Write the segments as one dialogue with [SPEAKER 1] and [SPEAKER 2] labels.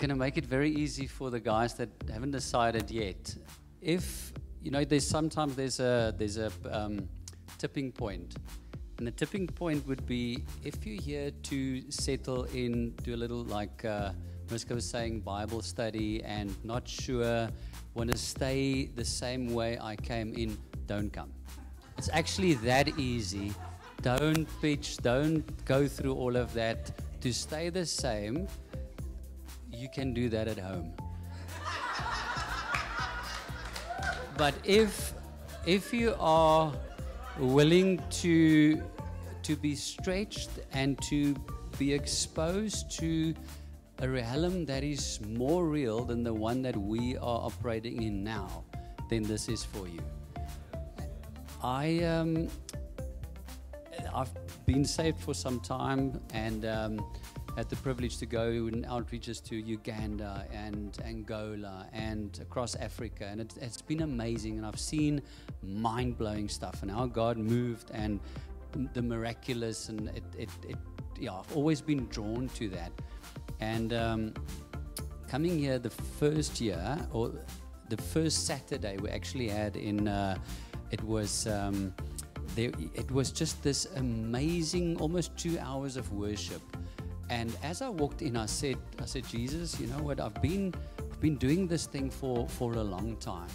[SPEAKER 1] Gonna make it very easy for the guys that haven't decided yet. If there's a tipping point, and the tipping point would be if you're here to settle in, do a little like Miska was saying, Bible study, and not sure, want to stay the same way I came in, don't come. It's actually that easy. Don't pitch, don't go through all of that. To stay the same, you can do that at home. But if you are willing to be stretched and to be exposed to a realm that is more real than the one that we are operating in now, then this is for you. I've been saved for some time, and had the privilege to go in outreaches to Uganda and Angola and across Africa, and it's been amazing, and I've seen mind-blowing stuff and how God moved and the miraculous, and I've always been drawn to that. And coming here the first year, or the first Saturday we actually had in it was just this amazing, almost 2 hours of worship. And as I walked in, I said, Jesus, you know what? I've been doing this thing for a long time,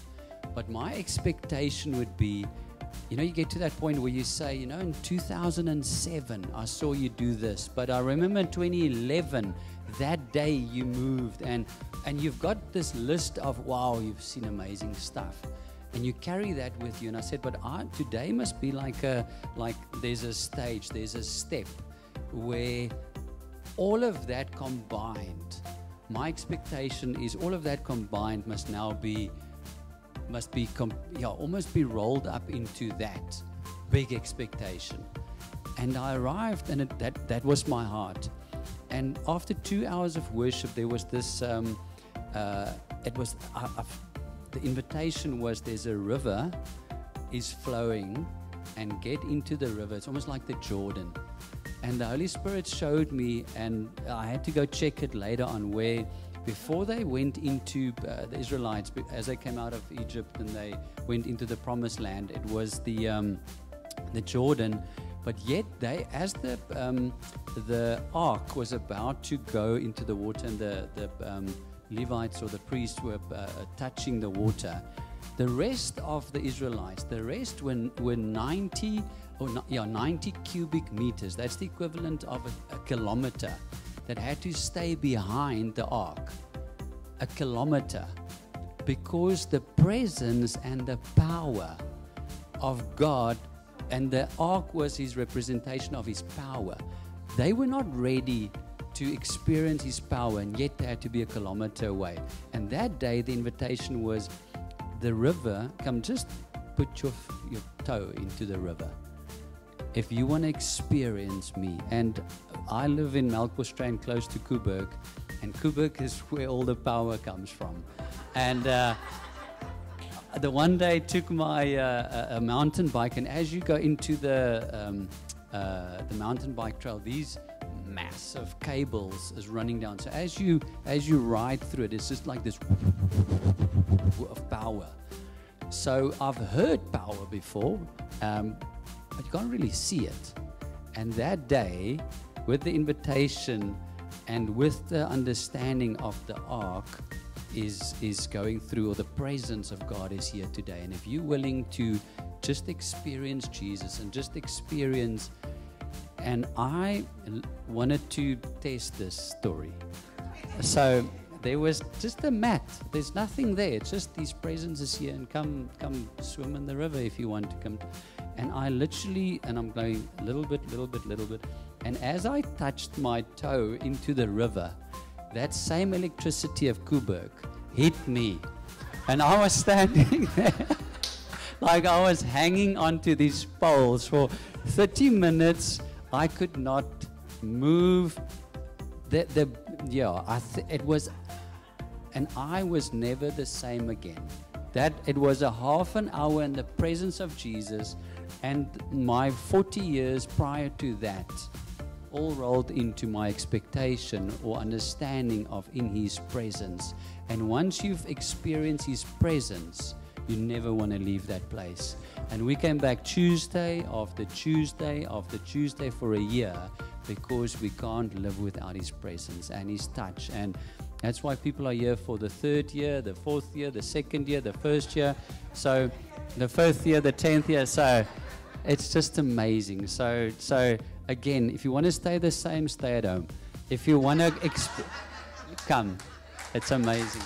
[SPEAKER 1] but my expectation would be, you get to that point where you say, in 2007 I saw you do this, but I remember in 2011 that day you moved, and you've got this list of wow, you've seen amazing stuff. And you carry that with you. And I said, but today must be like there's a stage, there's a step where all of that combined, my expectation is all of that combined must almost be rolled up into that big expectation. And I arrived, and that was my heart. And after 2 hours of worship, there was this, the invitation was, there's a river is flowing, and get into the river. It's almost like the Jordan. And the Holy Spirit showed me, and I had to go check it later on, where before they went into the Israelites, as they came out of Egypt and they went into the Promised Land, it was the Jordan. But yet as the ark was about to go into the water, and the Levites or the priests were touching the water, the rest of the Israelites, were 90 cubic meters. That's the equivalent of a kilometer, that had to stay behind the ark. A kilometer. Because the presence and the power of God, and the ark was his representation of his power. They were not ready to experience his power, and yet they had to be a kilometer away. And that day the invitation was, the river, come, just put your toe into the river if you want to experience me. And I live in Melkbosstrand, close to Coburg, and Coburg is where all the power comes from. And the one day I took my a mountain bike, and as you go into the mountain bike trail, these massive cables is running down. So as you ride through it, it's just like this of power. So I've heard power before, but you can't really see it. And that day, with the invitation and with the understanding of the ark is going through, or the presence of God is here today. And if you're willing to just experience Jesus and just experience, and I wanted to test this story. So there was just a mat. There's nothing there. It's just these presences here, and come swim in the river if you want to come. And I literally, and I'm going a little bit. And as I touched my toe into the river, that same electricity of Coburg hit me. And I was standing there like I was hanging onto these poles for 30 minutes. I could not move. It was, and I was never the same again. That it was a half an hour in the presence of Jesus, and my 40 years prior to that, all rolled into my expectation or understanding of in His presence. And once you've experienced His presence, you never want to leave that place. And we came back Tuesday after Tuesday after Tuesday for a year, because we can't live without His presence and His touch. And that's why people are here for the 3rd year, the 4th year, the 2nd year, the 1st year, so the 5th year, the 10th year. So it's just amazing. So again, if you want to stay the same, stay at home. If you want to come, it's amazing.